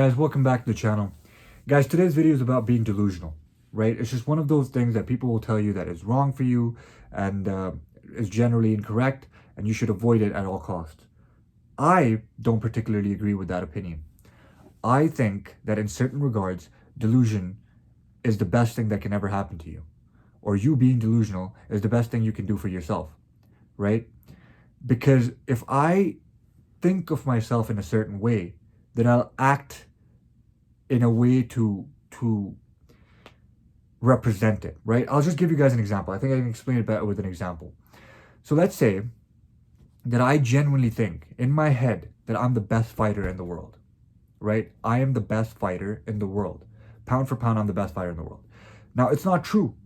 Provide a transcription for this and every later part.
Guys, welcome back to the channel. Guys, today's video is about being delusional, right? It's just one of those things that people will tell you that is wrong for you and is generally incorrect, and you should avoid it at all costs. I don't particularly agree with that opinion. I think that in certain regards, delusion is the best thing that can ever happen to you. Or you being delusional is the best thing you can do for yourself, right? Because if I think of myself in a certain way, then I'll act in a way to represent it, right? I'll just give you guys an example. I think I can explain it better with an example. So let's say that I genuinely think in my head that I'm the best fighter in the world, right? I am the best fighter in the world. Pound for pound, I'm the best fighter in the world. Now, it's not true.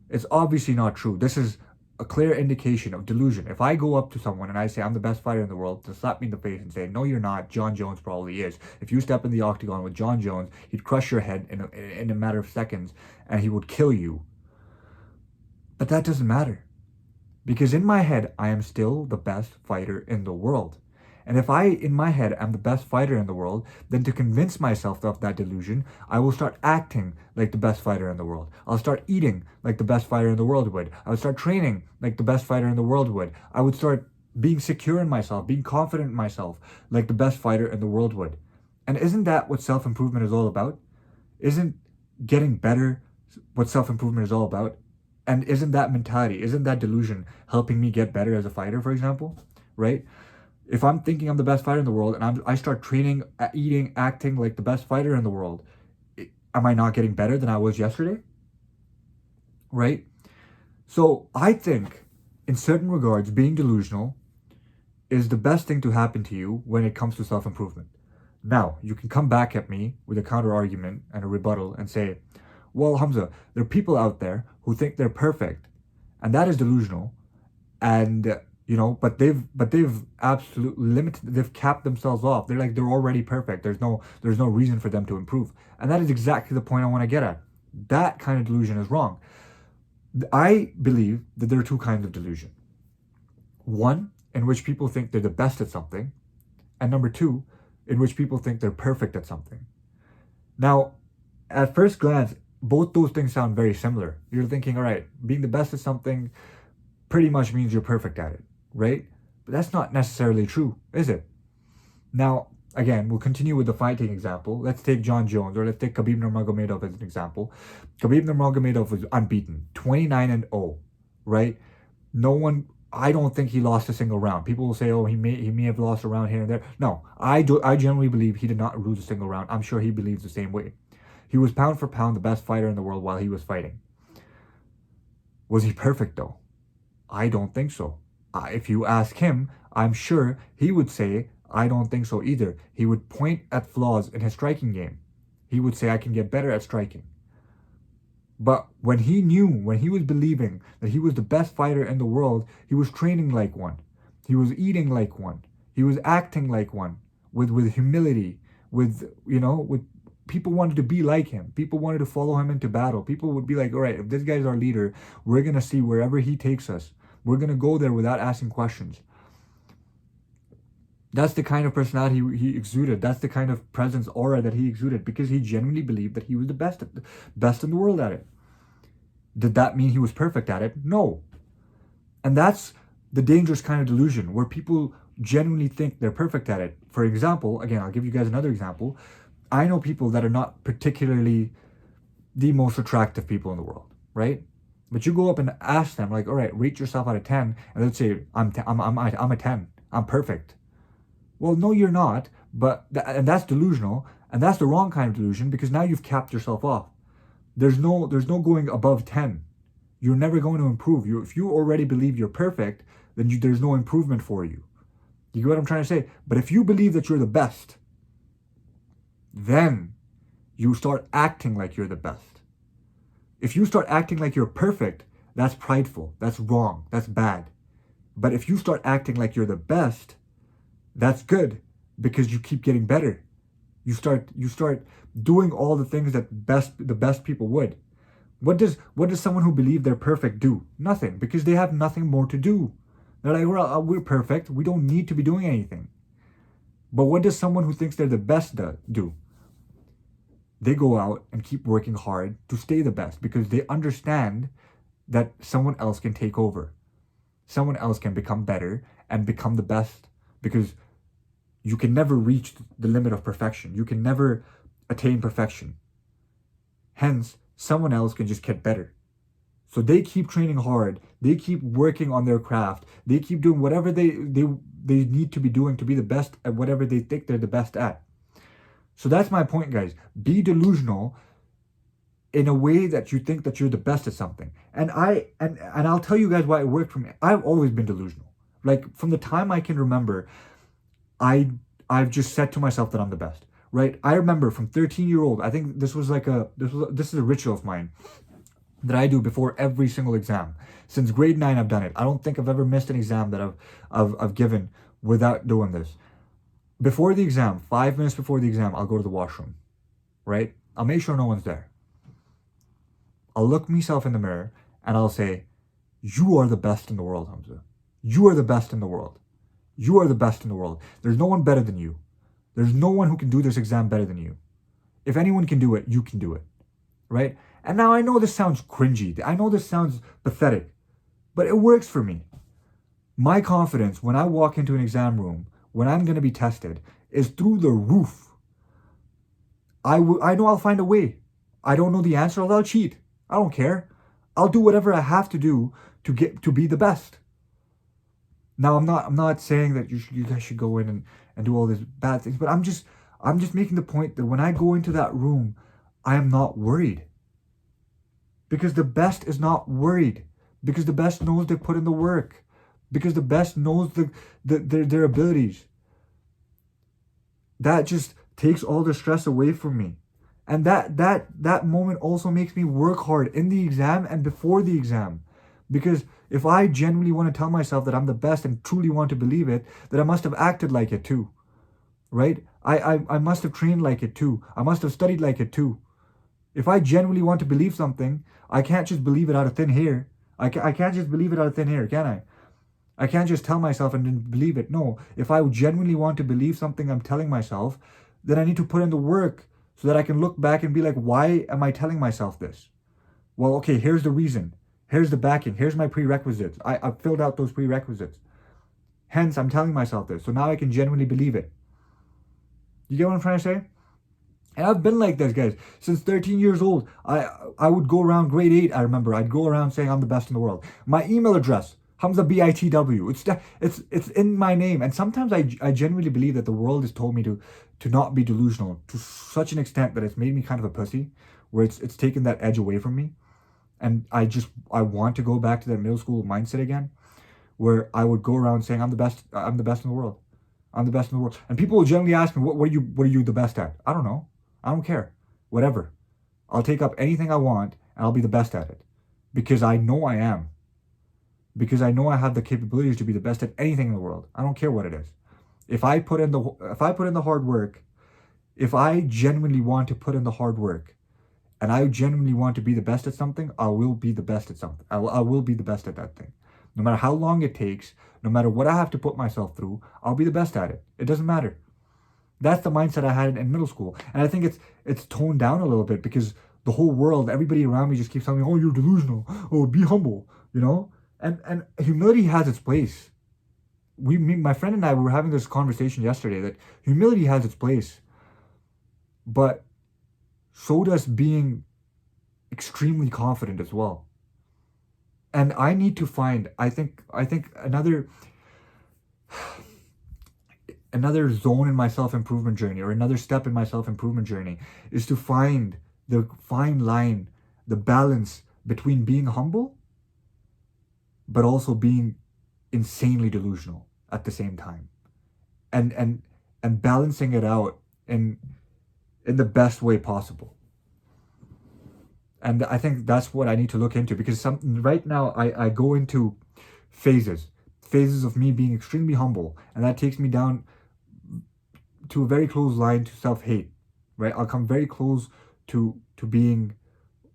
It's obviously not true. This is a clear indication of delusion. If I go up to someone and I say I'm the best fighter in the world, to slap me in the face and say, no, you're not, John Jones probably is. If you step in the octagon with John Jones, he'd crush your head in a matter of seconds and he would kill you. But that doesn't matter. Because in my head, I am still the best fighter in the world. And if I, in my head, am the best fighter in the world, then to convince myself of that delusion, I will start acting like the best fighter in the world. I'll start eating like the best fighter in the world would. I would start training like the best fighter in the world would. I would start being secure in myself, being confident in myself like the best fighter in the world would. And isn't that what self-improvement is all about? Isn't getting better what self-improvement is all about? And isn't that mentality, isn't that delusion helping me get better as a fighter, for example, right? If I'm thinking I'm the best fighter in the world and I start training, eating, acting like the best fighter in the world, am I not getting better than I was yesterday? Right? So I think in certain regards, being delusional is the best thing to happen to you when it comes to self-improvement. Now, you can come back at me with a counter argument and a rebuttal and say, well, Hamza, there are people out there who think they're perfect, and that is delusional. And but they've absolutely limited, they've capped themselves off. They're already perfect. There's no reason for them to improve. And that is exactly the point I want to get at. That kind of delusion is wrong. I believe that there are two kinds of delusion. One, in which people think they're the best at something, and number two, in which people think they're perfect at something. Now, at first glance, both those things sound very similar. You're thinking, all right, being the best at something pretty much means you're perfect at it, right? But that's not necessarily true, is it? Now, again, we'll continue with the fighting example. Let's take John Jones, or let's take Khabib Nurmagomedov as an example. Khabib Nurmagomedov was unbeaten, 29-0, right? I don't think he lost a single round. People will say, oh, he may have lost a round here and there. No, I generally believe he did not lose a single round. I'm sure he believes the same way. He was pound for pound the best fighter in the world while he was fighting. Was he perfect though? I don't think so. If you ask him, I'm sure he would say, I don't think so either. He would point at flaws in his striking game. He would say, I can get better at striking. But when he was believing that he was the best fighter in the world, he was training like one. He was eating like one. He was acting like one, with humility, with people wanted to be like him. People wanted to follow him into battle. People would be like, all right, if this guy's our leader, we're going to see wherever he takes us. We're going to go there without asking questions. That's the kind of personality he exuded. That's the kind of presence, aura that he exuded, because he genuinely believed that he was the best in the world at it. Did that mean he was perfect at it? No. And that's the dangerous kind of delusion, where people genuinely think they're perfect at it. For example, again, I'll give you guys another example. I know people that are not particularly the most attractive people in the world, right? But you go up and ask them, like, all right, rate yourself out of 10, and they'll say, I'm a 10. I'm perfect. Well, no, you're not. And that's delusional, and that's the wrong kind of delusion, because now you've capped yourself off. There's no going above 10. You're never going to improve. If you already believe you're perfect, then there's no improvement for you. You get what I'm trying to say? But if you believe that you're the best, then you start acting like you're the best. If you start acting like you're perfect, that's prideful, that's wrong, that's bad. But if you start acting like you're the best, that's good, because you keep getting better. You start doing all the things that the best people would. What does someone who believes they're perfect do? Nothing, because they have nothing more to do. They're like, well, we're perfect. We don't need to be doing anything. But what does someone who thinks they're the best do? they go out and keep working hard to stay the best because they understand that someone else can take over. Someone else can become better and become the best, because you can never reach the limit of perfection. You can never attain perfection. Hence, someone else can just get better. So they keep training hard. They keep working on their craft. They keep doing whatever they need to be doing to be the best at whatever they think they're the best at. So that's my point, guys. Be delusional in a way that you think that you're the best at something. And I'll tell you guys why it worked for me. I've always been delusional. Like from the time I can remember, I've just said to myself that I'm the best. Right? I remember from 13-year-old, I think this is a ritual of mine that I do before every single exam. Since grade 9 I've done it. I don't think I've ever missed an exam that I've given without doing this. Before the exam, 5 minutes before the exam, I'll go to the washroom. Right? I'll make sure no one's there. I'll look myself in the mirror and I'll say, you are the best in the world, Hamza. You are the best in the world. You are the best in the world. There's no one better than you. There's no one who can do this exam better than you. If anyone can do it, you can do it. Right? And now I know this sounds cringy. I know this sounds pathetic. But it works for me. My confidence when I walk into an exam room, when I'm going to be tested, is through the roof. I know I'll find a way. I don't know the answer, I'll cheat. I don't care. I'll do whatever I have to do to be the best. Now I'm not saying that you guys should go in and do all these bad things, but I'm just making the point that when I go into that room, I am not worried. Because the best is not worried. Because the best knows they put in the work. Because the best knows their abilities. That just takes all the stress away from me. And that moment also makes me work hard in the exam and before the exam. Because if I genuinely want to tell myself that I'm the best and truly want to believe it, then I must have acted like it too. Right? I must have trained like it too. I must have studied like it too. If I genuinely want to believe something, I can't just believe it out of thin air. I can't just believe it out of thin air, can I? I can't just tell myself and then believe it. No, if I genuinely want to believe something I'm telling myself, then I need to put in the work so that I can look back and be like, why am I telling myself this? Well, okay, here's the reason. Here's the backing. Here's my prerequisites. I've filled out those prerequisites. Hence, I'm telling myself this. So now I can genuinely believe it. You get what I'm trying to say? And I've been like this, guys. Since 13 years old, I would go around grade 8, I remember. I'd go around saying I'm the best in the world. My email address, Hamza BITW. It's in my name. And sometimes I genuinely believe that the world has told me to not be delusional to such an extent that it's made me kind of a pussy, where it's taken that edge away from me. And I want to go back to that middle school mindset again, where I would go around saying I'm the best in the world. I'm the best in the world. And people will generally ask me, what are you the best at? I don't know. I don't care. Whatever. I'll take up anything I want and I'll be the best at it. Because I know I am. Because I know I have the capabilities to be the best at anything in the world. I don't care what it is. If I put in the hard work, if I genuinely want to put in the hard work, and I genuinely want to be the best at something, I will be the best at something. I will be the best at that thing. No matter how long it takes, no matter what I have to put myself through, I'll be the best at it. It doesn't matter. That's the mindset I had in middle school. And I think it's toned down a little bit because the whole world, everybody around me just keeps telling me, oh, you're delusional. Oh, be humble, you know? And humility has its place. My friend and I were having this conversation yesterday that humility has its place. But so does being extremely confident as well. And I need to find, I think another zone in my self-improvement journey, or another step in my self-improvement journey, is to find the fine line, the balance between being humble but also being insanely delusional at the same time, and balancing it out in the best way possible. And I think that's what I need to look into, because right now I go into phases of me being extremely humble, and that takes me down to a very close line to self-hate, right? I'll come very close to being,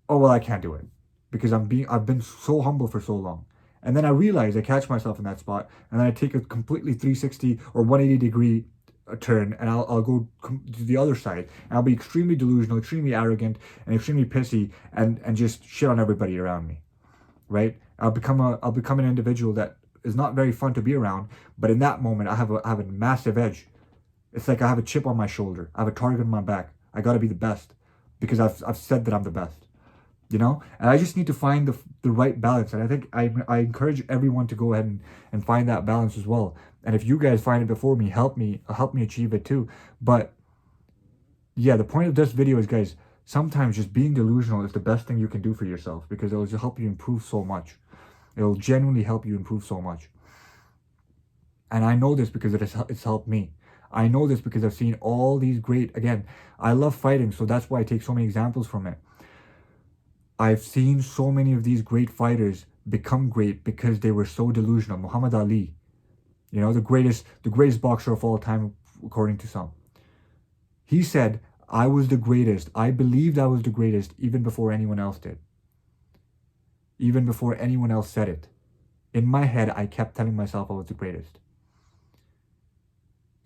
oh, well, I can't do it because I've been so humble for so long. And then I realize I catch myself in that spot, and then I take a completely 360 or 180 degree a turn, and I'll go to the other side, and I'll be extremely delusional, extremely arrogant, and extremely pissy, and just shit on everybody around me, right? I'll become an individual that is not very fun to be around, but in that moment I have a massive edge. It's like I have a chip on my shoulder. I have a target on my back. I got to be the best because I've said that I'm the best, you know? And I just need to find the right balance. And I think I encourage everyone to go ahead and find that balance as well. And if you guys find it before me, help me achieve it too. But yeah, the point of this video is, guys, sometimes just being delusional is the best thing you can do for yourself, because it'll just help you improve so much. It'll genuinely help you improve so much. And I know this because it's helped me. I know this because I've seen all these great, again, I love fighting, so that's why I take so many examples from it. I've seen so many of these great fighters become great because they were so delusional. Muhammad Ali, you know, the greatest boxer of all time, according to some. He said, I was the greatest. I believed I was the greatest even before anyone else did. Even before anyone else said it. In my head, I kept telling myself I was the greatest.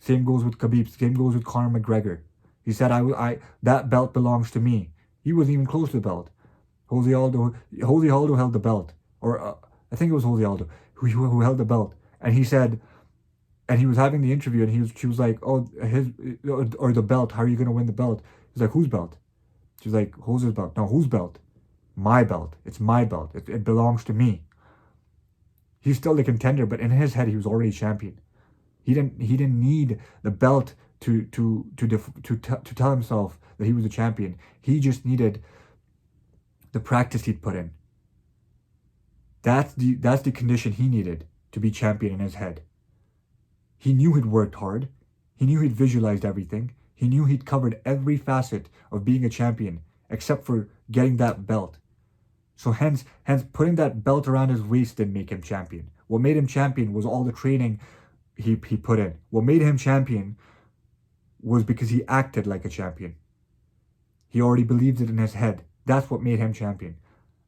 Same goes with Khabib. Same goes with Conor McGregor. He said, that belt belongs to me. He wasn't even close to the belt. Jose Aldo held the belt. Or I think it was Jose Aldo who held the belt. And he said, and he was having the interview, and she was like, oh, or the belt, how are you going to win the belt? He's like, whose belt? She's like, Jose's belt. No, whose belt? My belt. It's my belt. It belongs to me. He's still the contender, but in his head, he was already champion. He didn't need the belt to tell himself that he was a champion. He just needed the practice he'd put in. That's the condition he needed to be champion in his head. He knew he'd worked hard. He knew he'd visualized everything. He knew he'd covered every facet of being a champion, except for getting that belt. So hence putting that belt around his waist didn't make him champion. What made him champion was all the training he put in. What made him champion was because he acted like a champion. He already believed it in his head. That's what made him champion.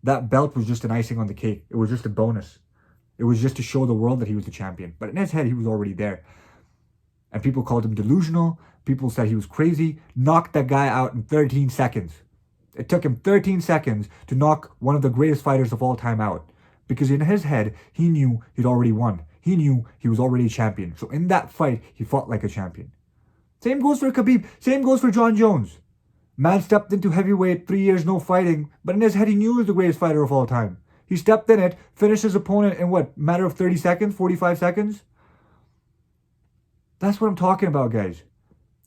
That belt was just an icing on the cake. It was just a bonus. It was just to show the world that he was the champion. But in his head, he was already there. And people called him delusional. People said he was crazy. Knocked that guy out in 13 seconds. It took him 13 seconds to knock one of the greatest fighters of all time out. Because in his head, he knew he'd already won. He knew he was already a champion. So in that fight, he fought like a champion. Same goes for Khabib. Same goes for John Jones. Man stepped into heavyweight, 3 years no fighting. But in his head, he knew he was the greatest fighter of all time. He stepped in it, finished his opponent in what, matter of 30 seconds, 45 seconds? That's what I'm talking about, guys.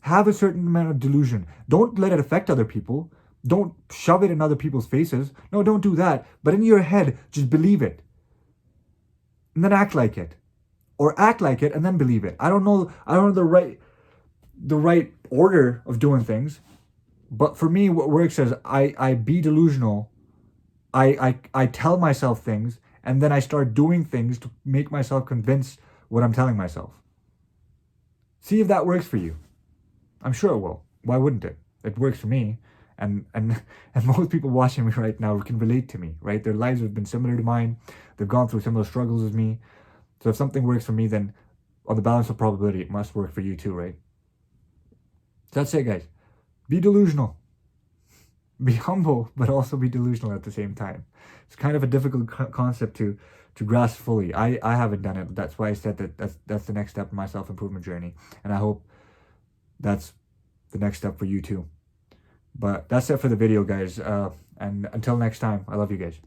Have a certain amount of delusion. Don't let it affect other people. Don't shove it in other people's faces. No, don't do that. But in your head, just believe it. And then act like it. Or act like it and then believe it. I don't know the right order of doing things. But for me, what works is I be delusional. I tell myself things, and then I start doing things to make myself convince what I'm telling myself. See if that works for you. I'm sure it will. Why wouldn't it? It works for me. And most people watching me right now can relate to me, right? Their lives have been similar to mine. They've gone through similar struggles as me. So if something works for me, then on the balance of probability, it must work for you too, right? So that's it, guys. Be delusional. Be humble, but also be delusional at the same time. It's kind of a difficult concept to grasp fully. I haven't done it. That's why I said that's the next step in my self-improvement journey. And I hope that's the next step for you too. But that's it for the video, guys. And until next time, I love you guys.